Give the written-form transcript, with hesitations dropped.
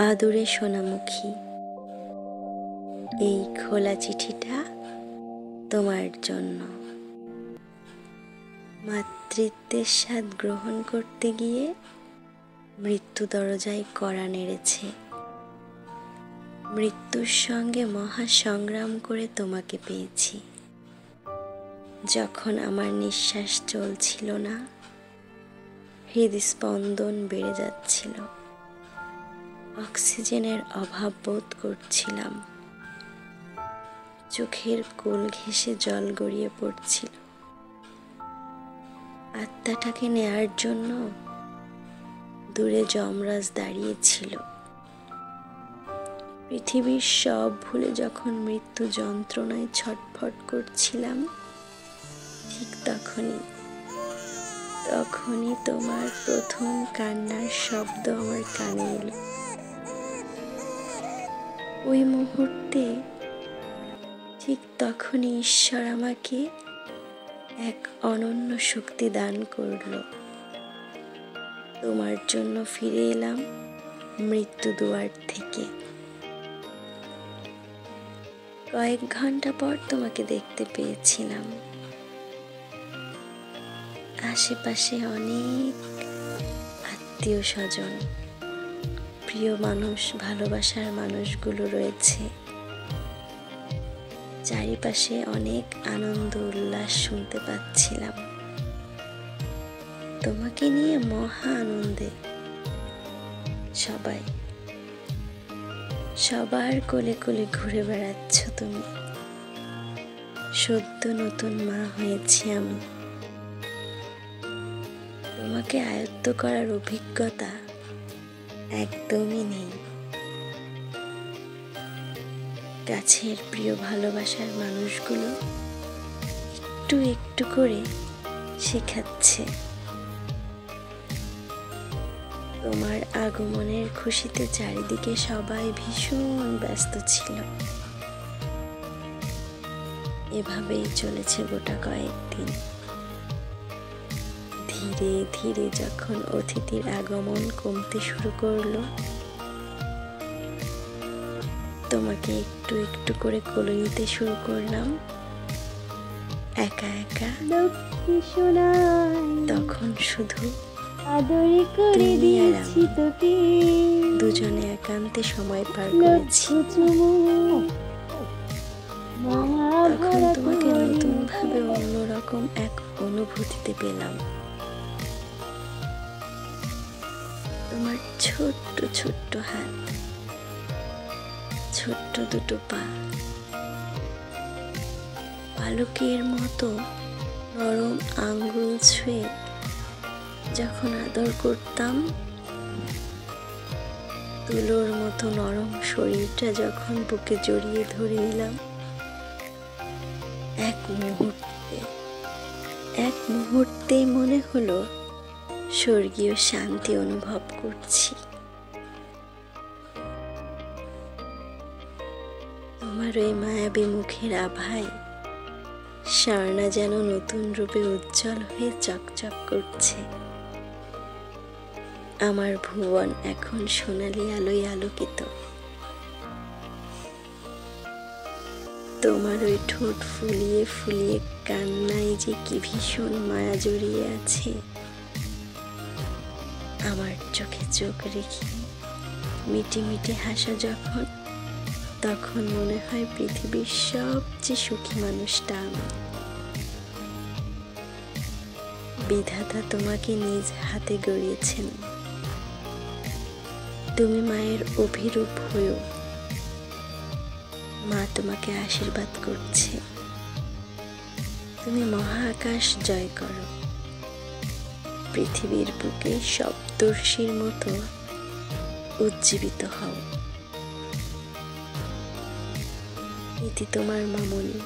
আদরে সোনামুখী, এই খোলা চিঠিটা তোমার জন্য। মাতৃত্বের স্বাদ গ্রহণ করতে গিয়ে মৃত্যু দরজায় কড়া নেড়েছে। মৃত্যুর সঙ্গে মহা সংগ্রাম করে তোমাকে পেয়েছি। যখন আমার নিঃশ্বাস চলছিল না, হৃদস্পন্দন বেড়ে যাচ্ছিল, অক্সিজেনের অভাব বোধ করছিলাম, চোখের কোল ঘেঁষে জল গড়িয়ে পড়ছিল। আত্মাটাকে নেয়ার জন্য দূরে যমরাজ দাঁড়িয়েছিল। পৃথিবীর সব ভুলে যখন মৃত্যু যন্ত্রণায় ছটফট করছিলাম, ঠিক তখনই তোমার প্রথম কান্নার শব্দ আমার কানে এলো। ওই মুহূর্তে ঠিক তখনই ঈশ্বর আমাকে এক অনন্য শক্তি দান করল। তোমার জন্য ফিরে এলাম মৃত্যু দুয়ার থেকে। কয়েক ঘন্টা পর তোমাকে দেখতে পেয়েছিলাম। আশেপাশে অনেক আত্মীয় স্বজন, প্রিয় মানুষ, ভালোবাসার মানুষগুলো রয়েছে। চারিপাশে অনেক আনন্দ উল্লাস শুনতে পাচ্ছিলাম। তোমাকে নিয়ে মহা আনন্দে সবার কোলে কোলে ঘুরে বেড়াচ্ছ তুমি। সদ্য নতুন মা হয়েছি আমি। তোমাকে আয়ত্ত করার অভিজ্ঞতা একদমই নেই। কাছের প্রিয় ভালোবাসার মানুষগুলো একটু একটু করে শেখাচ্ছে। তোমার আগমনের খুশিতে চারিদিকে সবাই ভীষণ ব্যস্ত ছিল। এভাবেই চলেছে গোটা কয়েকদিন। ধীরে ধীরে যখন অতিথির আগমন কমতে শুরু করলো, তোমাকে একটু একটু করে কোলে নিতে শুরু করলাম, একা একা। তখন শুধু আদরে করে দিয়েছি তোকে, দুজনে একান্তে সময় পার করেছি। তখন তোমাকে নতুন ভাবে অন্যরকম এক অনুভূতিতে পেলাম। তোমার ছোট্ট ছোট্ট হাত, ছোট্ট দুটো পা, পালকের মতো নরম আঙ্গুল ছুঁয়ে যখন আদর করতাম, তুলোর মতো নরম শরীরটা যখন বুকে জড়িয়ে ধরে নিলাম, এক মুহূর্তেই মনে হলো স্বর্গীয় শান্তি অনুভব করছি। তোমার ওই মায়াবী মুখের আভায় স্বর্ণা যেন নতুন রূপে উজ্জ্বল হয়ে চকচক করছে। আমার ভুবন এখন সোনালী আলোয় আলোকিত। তোমার ওই ঠোঁট ফুলিয়ে ফুলিয়ে কান্নায় যে কি ভীষণ মায়া জড়িয়ে আছে। আমার চোখে চোখ রেখে মিটি মিটি হাসা যখন, তখন মনে হয় পৃথিবীর সবচেয়ে সুখী মানুষটা আমি। বিধাতা তোমাকে নিজ হাতে গড়িয়েছেন। তুমি মায়ের অভিরূপ হয়েও মা তোমাকে আশীর্বাদ করছে। তুমি মহাকাশ জয় করো, পৃথিবীর বুকে সপ্তর্ষির মতো উজ্জীবিত হও। ইতি তোমার মামনি।